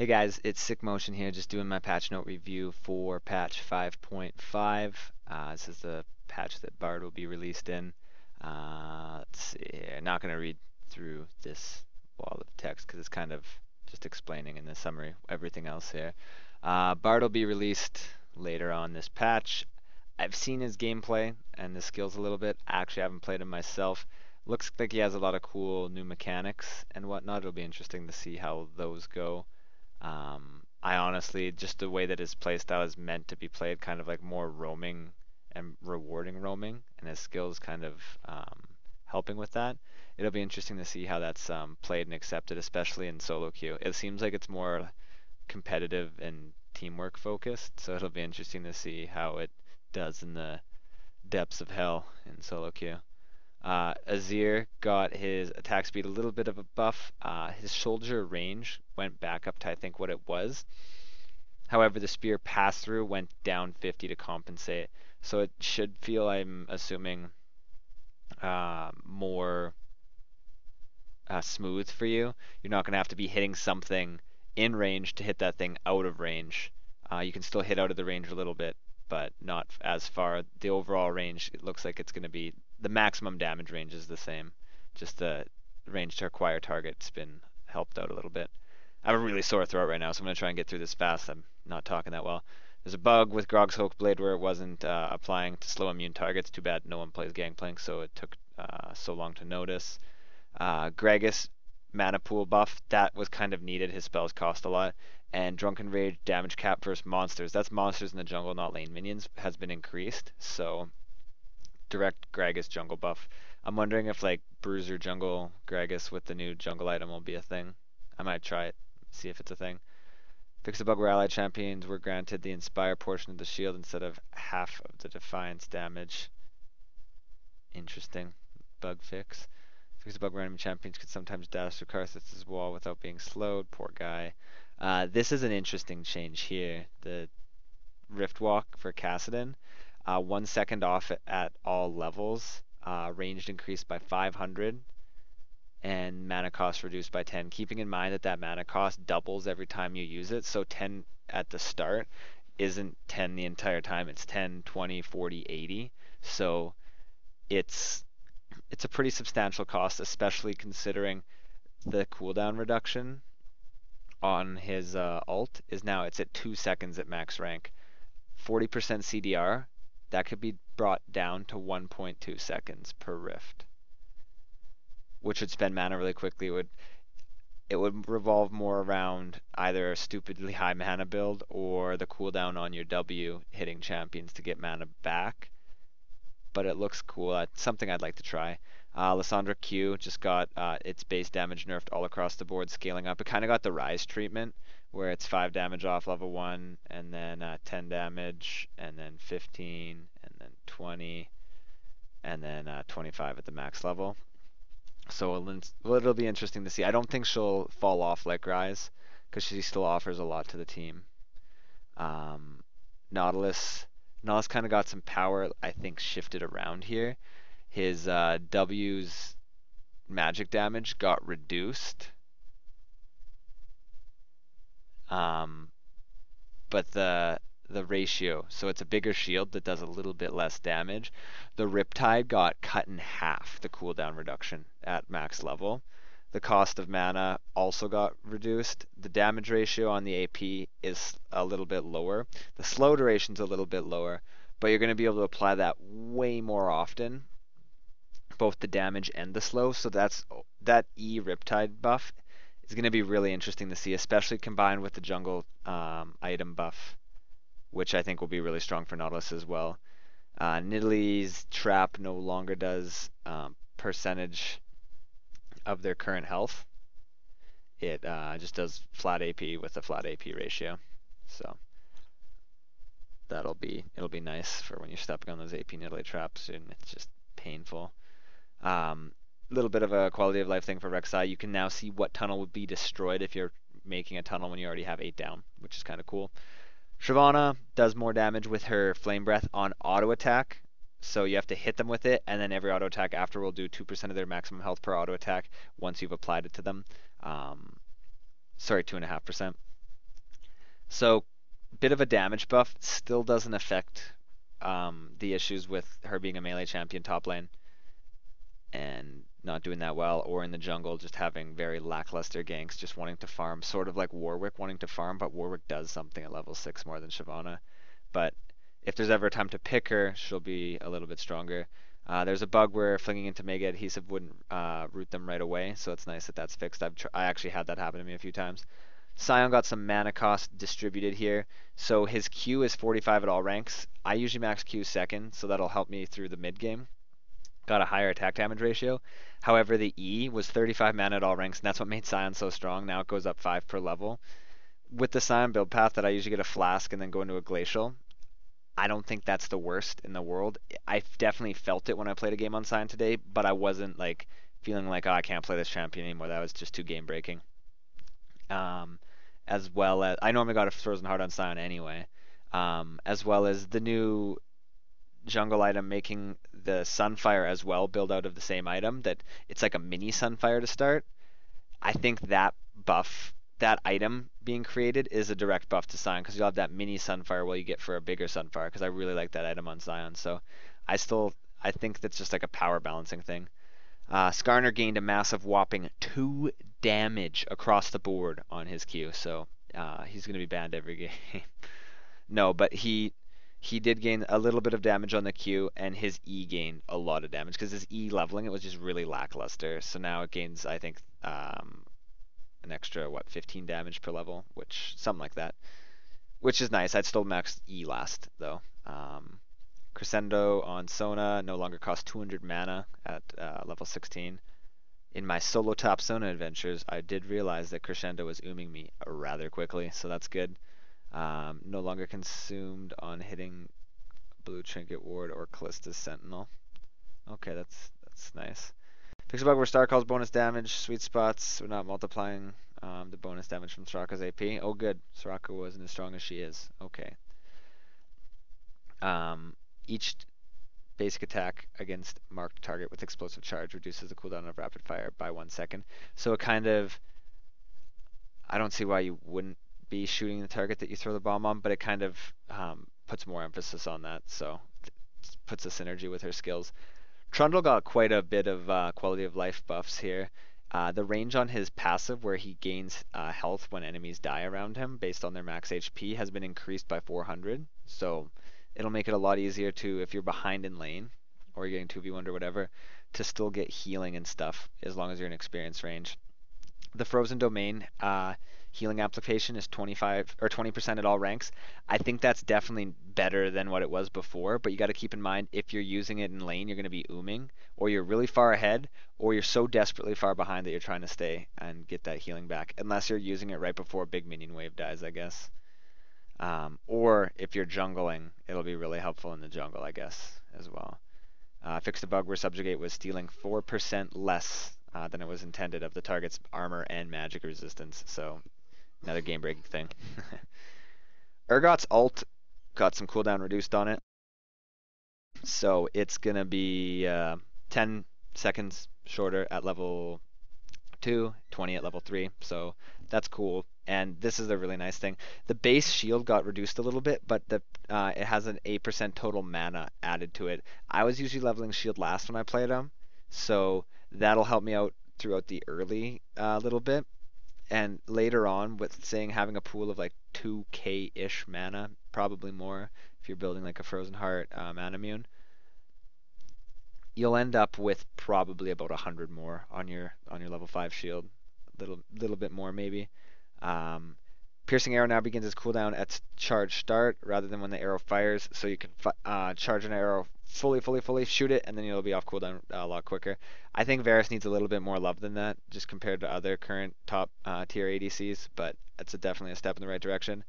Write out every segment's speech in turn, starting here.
Hey guys, it's SickMotion here, just doing my patch note review for patch 5.5. This is the patch that Bard will be released in. Let's see here. I'm not going to read through this wall of text because it's kind of just explaining in the summary everything else here. Bard will be released later on this patch. I've seen his gameplay and the skills a little bit. I actually haven't played him myself. Looks like he has a lot of cool new mechanics and whatnot. It'll be interesting to see how those go. I honestly, just the way that his playstyle is meant to be played, kind of like more roaming and rewarding roaming, and his skills kind of helping with that. It'll be interesting to see how that's played and accepted, especially in solo queue. It seems like it's more competitive and teamwork focused, so it'll be interesting to see how it does in the depths of hell in solo queue. Azir got his attack speed a little bit of a buff. His shoulder range went back up to I think what it was. However, the spear pass through went down 50 to compensate. So it should feel, I'm assuming, more smooth for you. You're not going to have to be hitting something in range to hit that thing out of range. You can still hit out of the range a little bit, but not as far. The overall range, it looks like it's going to be the maximum damage range is the same. Just the range to acquire target's been helped out a little bit. I have a really sore throat right now, so I'm going to try and get through this fast. I'm not talking that well. There's a bug with Grog's Hulk Blade where it wasn't applying to slow immune targets. Too bad no one plays Gangplank, so it took so long to notice. Gragas mana pool buff, that was kind of needed. His spells cost a lot. And Drunken Rage damage cap versus monsters. That's monsters in the jungle, not lane minions, has been increased. So direct Gragas jungle buff. I'm wondering if like Bruiser jungle Gragas with the new jungle item will be a thing. I might try it, see if it's a thing. Fix the bug where allied champions were granted the inspire portion of the shield instead of half of the defiance damage. Interesting bug fix. Fix the bug where enemy champions could sometimes dash through Karthus' wall without being slowed. Poor guy. This is an interesting change here. The Rift Walk for Kassadin. 1 second off at all levels. Ranged increased by 500 and mana cost reduced by 10. Keeping in mind that mana cost doubles every time you use it. So 10 at the start isn't 10 the entire time. It's 10, 20, 40, 80. So it's a pretty substantial cost, especially considering the cooldown reduction on his ult is now it's at 2 seconds at max rank. 40% CDR, that could be brought down to 1.2 seconds per rift, which would spend mana really quickly. It would revolve more around either a stupidly high mana build or the cooldown on your W hitting champions to get mana back. But it looks cool. It's something I'd like to try. Lissandra Q just got its base damage nerfed all across the board, scaling up. It kind of got the Rise treatment, where it's 5 damage off level 1, and then 10 damage, and then 15, and then 20, and then 25 at the max level. So it'll be interesting to see. I don't think she'll fall off like Rise, because she still offers a lot to the team. Nautilus kind of got some power, I think, shifted around here. His W's magic damage got reduced. But the ratio, so it's a bigger shield that does a little bit less damage. The Riptide got cut in half, the cooldown reduction at max level. The cost of mana also got reduced. The damage ratio on the AP is a little bit lower. The slow duration's a little bit lower, but you're going to be able to apply that way more often, both the damage and the slow. So that E Riptide buff is going to be really interesting to see, especially combined with the jungle item buff, which I think will be really strong for Nautilus as well. Nidalee's trap no longer does percentage of their current health. It just does flat AP with a flat AP ratio. So it'll be nice for when you're stepping on those AP Nidalee traps and it's just painful. Little bit of a quality of life thing for Rek'Sai. You can now see what tunnel would be destroyed if you're making a tunnel when you already have 8 down, which is kind of cool. Shyvana does more damage with her Flame Breath on auto attack. So you have to hit them with it, and then every auto attack after will do 2% of their maximum health per auto attack once you've applied it to them. Sorry, 2.5%. So, bit of a damage buff still doesn't affect the issues with her being a melee champion top lane and not doing that well, or in the jungle just having very lackluster ganks, just wanting to farm, sort of like Warwick wanting to farm, but Warwick does something at level 6 more than Shyvana. But if there's ever a time to pick her, she'll be a little bit stronger. There's a bug where flinging into Mega Adhesive wouldn't root them right away, so it's nice that that's fixed. I actually had that happen to me a few times. Sion got some mana cost distributed here, so his Q is 45 at all ranks. I usually max Q second, so that'll help me through the mid game. Got a higher attack damage ratio. However, the E was 35 mana at all ranks, and that's what made Sion so strong. Now it goes up 5 per level. With the Sion build path that I usually get a Flask and then go into a Glacial, I don't think that's the worst in the world. I definitely felt it when I played a game on Sion today, but I wasn't like feeling like, oh, I can't play this champion anymore. That was just too game breaking. Um, as well as I normally got a Frozen Heart on Sion anyway. As well as the new jungle item making the Sunfire as well build out of the same item. That it's like a mini Sunfire to start. I think that buff, that item being created is a direct buff to Sion because you'll have that mini Sunfire while you get for a bigger Sunfire because I really like that item on Sion. So I still I think that's just like a power balancing thing. Skarner gained a massive whopping 2 damage across the board on his Q, so he's going to be banned every game. No, but he did gain a little bit of damage on the Q, and his E gained a lot of damage because his E leveling it was just really lackluster. So now it gains, I think, an extra 15 damage per level, which something like that, which is nice. I'd still max E last though. Crescendo on Sona no longer costs 200 mana at level 16. In my solo top Sona adventures, I did realize that Crescendo was ooming me rather quickly, so that's good. No longer consumed on hitting Blue Trinket Ward or Callista's Sentinel. Okay, that's nice. Pixelbug where Star calls bonus damage, sweet spots. We're not multiplying the bonus damage from Soraka's AP. Oh, good. Soraka wasn't as strong as she is. Okay. Each basic attack against marked target with explosive charge reduces the cooldown of rapid fire by 1 second. So it kind of, I don't see why you wouldn't be shooting the target that you throw the bomb on, but it kind of puts more emphasis on that. So it puts a synergy with her skills. Trundle got quite a bit of quality of life buffs here. The range on his passive, where he gains health when enemies die around him based on their max HP, has been increased by 400. So it'll make it a lot easier to, if you're behind in lane or you're getting 2v1 or whatever, to still get healing and stuff as long as you're in experience range. The Frozen Domain healing application is 25 or 20% at all ranks. I think that's definitely better than what it was before, but you got to keep in mind if you're using it in lane, you're going to be ooming, or you're really far ahead, or you're so desperately far behind that you're trying to stay and get that healing back, unless you're using it right before a big minion wave dies, I guess. Or if you're jungling, it'll be really helpful in the jungle, I guess, as well. Fixed a bug where Subjugate was stealing 4% less than it was intended of the target's armor and magic resistance, so another game-breaking thing. Urgot's ult got some cooldown reduced on it, so it's going to be 10 seconds shorter at level 2, 20 at level 3, so that's cool. And this is a really nice thing. The base shield got reduced a little bit, but it has an 8% total mana added to it. I was usually leveling shield last when I played them, so that'll help me out throughout the early little bit. And later on, with saying having a pool of like 2k-ish mana, probably more if you're building like a Frozen Heart mana immune, you'll end up with probably about 100 more on your level 5 shield, little bit more maybe. Piercing Arrow now begins its cooldown at charge start rather than when the arrow fires, so you can charge an arrow fully, shoot it, and then you'll be off cooldown a lot quicker. I think Varus needs a little bit more love than that, just compared to other current top tier ADCs, but it's definitely a step in the right direction.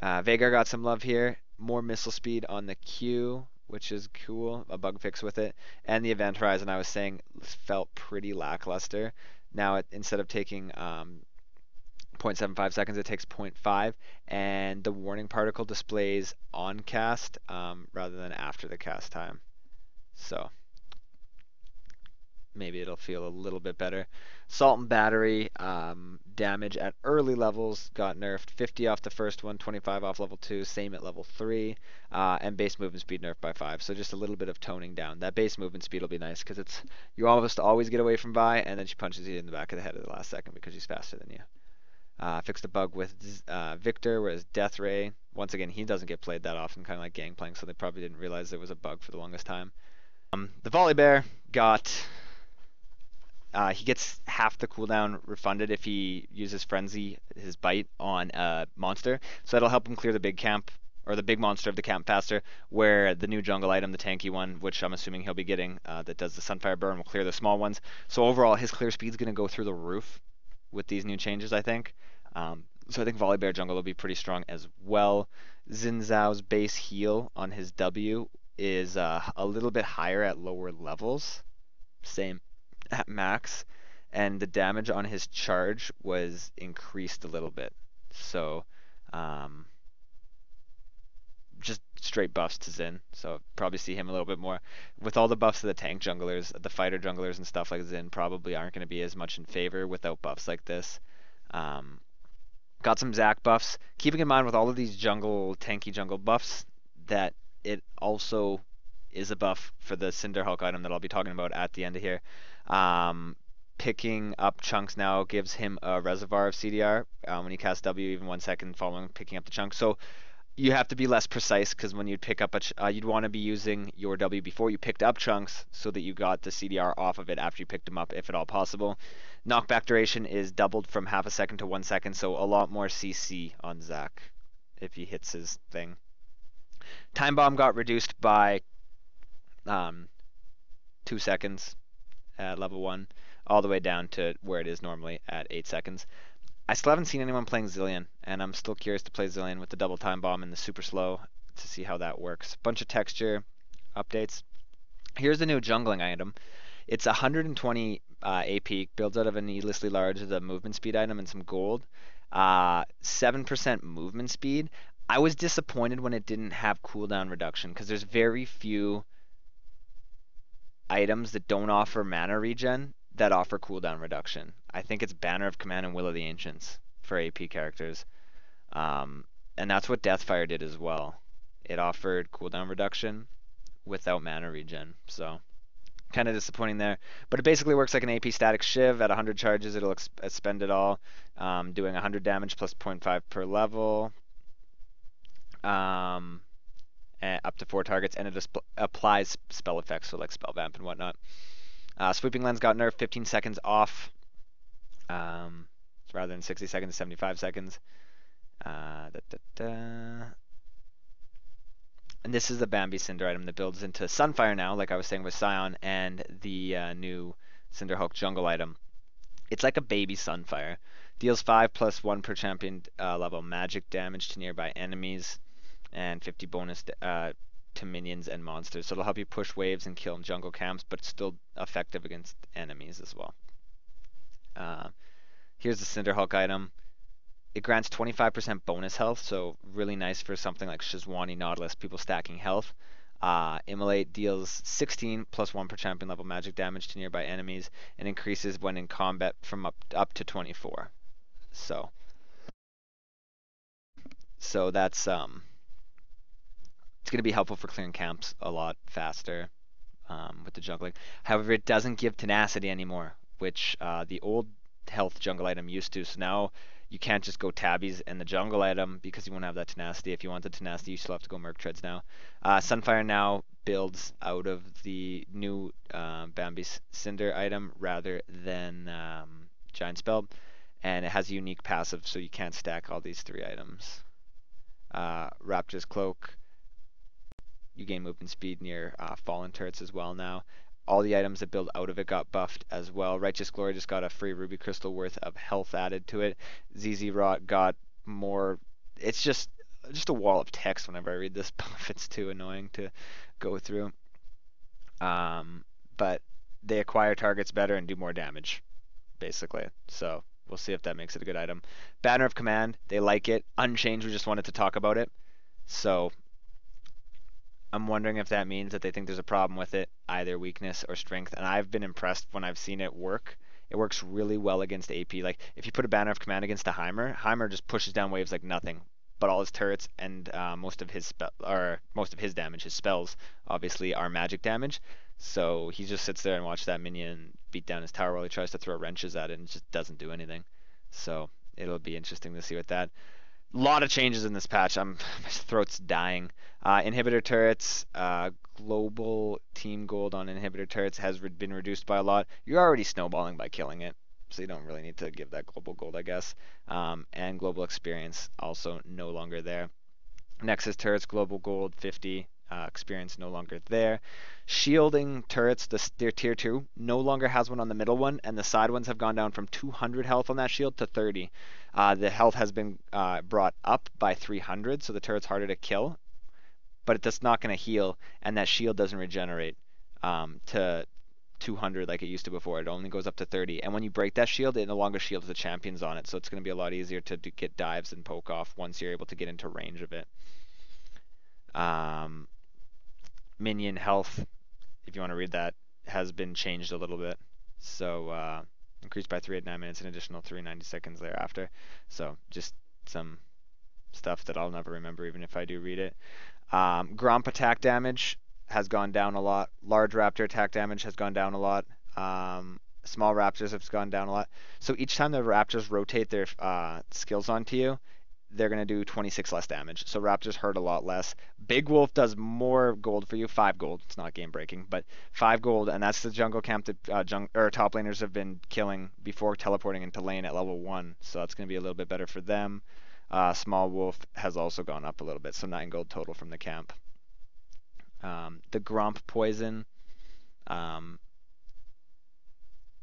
Veigar got some love here, more missile speed on the Q, which is cool, a bug fix with it, and the event horizon I was saying felt pretty lackluster. Now instead of taking 0.75 seconds, it takes 0.5, and the warning particle displays on cast rather than after the cast time. So maybe it'll feel a little bit better. Salt and Battery, damage at early levels got nerfed. 50 off the first one, 25 off level 2, same at level 3. And base movement speed nerfed by 5. So just a little bit of toning down. That base movement speed will be nice because it's you almost always get away from Vi, and then she punches you in the back of the head at the last second because she's faster than you. Fixed a bug with Victor, whereas Death Ray, once again, he doesn't get played that often, kind of like Gangplank, so they probably didn't realize there was a bug for the longest time. The Volley Bear got he gets half the cooldown refunded if he uses Frenzy, his bite, on a monster. So that'll help him clear the big camp, or the big monster of the camp faster, where the new jungle item, the tanky one, which I'm assuming he'll be getting, that does the Sunfire Burn, will clear the small ones. So overall, his clear speed's going to go through the roof with these new changes, I think. So I think Volley Bear jungle will be pretty strong as well. Xin Zhao's base heal on his W is a little bit higher at lower levels. Same at max, and the damage on his charge was increased a little bit. So, just straight buffs to Xin. So probably see him a little bit more. With all the buffs of the tank junglers, the fighter junglers and stuff like Xin probably aren't going to be as much in favor without buffs like this. Got some Zac buffs. Keeping in mind with all of these tanky jungle buffs, that it also is a buff for the Cinderhulk item that I'll be talking about at the end of here. Picking up chunks now gives him a reservoir of CDR when he casts W, even 1 second following picking up the chunk. So you have to be less precise because when you'd pick up you'd want to be using your W before you picked up chunks so that you got the CDR off of it after you picked them up, if at all possible. Knockback duration is doubled from half a second to 1 second, so a lot more CC on Zac if he hits his thing. Time bomb got reduced by 2 seconds at level 1, all the way down to where it is normally at 8 seconds. I still haven't seen anyone playing Zilean, and I'm still curious to play Zilean with the double time bomb and the super slow to see how that works. Bunch of texture updates. Here's the new jungling item. It's 120 AP, builds out of a needlessly large, the movement speed item, and some gold. 7% movement speed. I was disappointed when it didn't have cooldown reduction, because there's very few items that don't offer mana regen that offer cooldown reduction. I think it's Banner of Command and Will of the Ancients for AP characters. And that's what Deathfire did as well. It offered cooldown reduction without mana regen. So kind of disappointing there. But it basically works like an AP static Shiv. At 100 charges, it'll expend it all, doing 100 damage plus 0.5 per level. Up to 4 targets, and it applies spell effects, so like Spell Vamp and whatnot. Sweeping Lens got nerfed, 15 seconds off, rather than 60 seconds, 75 seconds. And this is the Bambi Cinder item that builds into Sunfire now, like I was saying with Scion, and the new Cinderhulk jungle item. It's like a baby Sunfire. Deals 5 plus 1 per champion level magic damage to nearby enemies, and 50 bonus to minions and monsters. So it'll help you push waves and kill jungle camps, but it's still effective against enemies as well. Here's the Cinderhulk item. It grants 25% bonus health, so really nice for something like Shizwani, Nautilus, people stacking health. Immolate deals 16 plus 1 per champion level magic damage to nearby enemies, and increases when in combat from up to 24. So that's it's going to be helpful for clearing camps a lot faster with the jungling. However, it doesn't give tenacity anymore, which the old health jungle item used to. So now you can't just go tabbies and the jungle item because you won't have that tenacity. If you want the tenacity, you still have to go Merc Treads now. Sunfire now builds out of the new Bambi Cinder item rather than Giant Spell, and it has a unique passive, so you can't stack all these 3 items. Raptor's Cloak. You gain movement speed near fallen turrets as well now. All the items that build out of it got buffed as well. Righteous Glory just got a free Ruby Crystal worth of health added to it. ZZ Rot got more. It's just a wall of text whenever I read this buff. It's too annoying to go through. But they acquire targets better and do more damage, basically. So we'll see if that makes it a good item. Banner of Command, they like it. Unchanged, we just wanted to talk about it. So I'm wondering if that means that they think there's a problem with it, either weakness or strength. And I've been impressed when I've seen it work. It works really well against AP. Like if you put a banner of command against a Heimer, Heimer just pushes down waves like nothing. But all his turrets and most of his most of his damage, his spells, obviously are magic damage. So he just sits there and watches that minion beat down his tower while he tries to throw wrenches at it and it just doesn't do anything. So it'll be interesting to see what that. A lot of changes in this patch. My throat's dying. Inhibitor turrets, global team gold on inhibitor turrets has been reduced by a lot. You're already snowballing by killing it, so you don't really need to give that global gold, I guess. And global experience also no longer there. Nexus turrets, global gold 50. Experience no longer there. Shielding turrets, their tier 2, no longer has one on the middle one, and the side ones have gone down from 200 health on that shield to 30. The health has been brought up by 300, so the turret's harder to kill, but it's not going to heal, and that shield doesn't regenerate to 200 like it used to before. It only goes up to 30, and when you break that shield, it no longer shields the champions on it, so it's going to be a lot easier to get dives and poke off once you're able to get into range of it. Minion health, if you want to read that, has been changed a little bit. So increased by 389 minutes, an additional 390 seconds thereafter. So just some stuff that I'll never remember even if I do read it. Gromp attack damage has gone down a lot. Large raptor attack damage has gone down a lot. Small raptors have gone down a lot. So each time the raptors rotate their skills onto you, they're going to do 26 less damage. So raptors hurt a lot less. Big Wolf does more gold for you, 5 gold. It's not game breaking, but 5 gold, and that's the jungle camp that top laners have been killing before teleporting into lane at level 1. So that's going to be a little bit better for them. Small Wolf has also gone up a little bit, so 9 gold total from the camp. The Gromp poison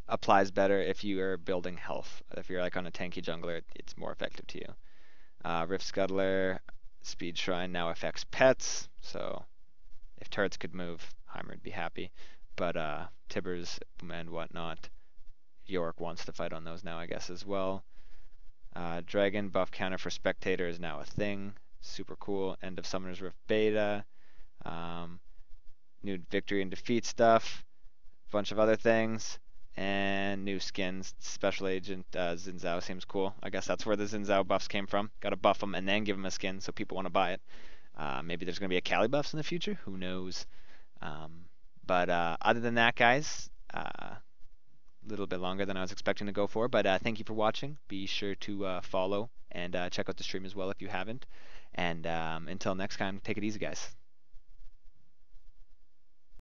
applies better if you are building health. If you're like on a tanky jungler, it's more effective to you. Rift Scuttler, Speed Shrine now affects pets, so if turrets could move, Heimer would be happy. But Tibbers and whatnot, York wants to fight on those now, I guess, as well. Dragon buff counter for Spectator is now a thing. Super cool. End of Summoner's Rift beta. New victory and defeat stuff. Bunch of other things. And new skins. Special Agent Xin Zhao seems cool. I guess that's where the Xin Zhao buffs came from. Got to buff them and then give them a skin so people want to buy it. Maybe there's going to be a Cali buffs in the future. Who knows? But other than that, guys, a little bit longer than I was expecting to go for. But thank you for watching. Be sure to follow and check out the stream as well if you haven't. And until next time, take it easy, guys.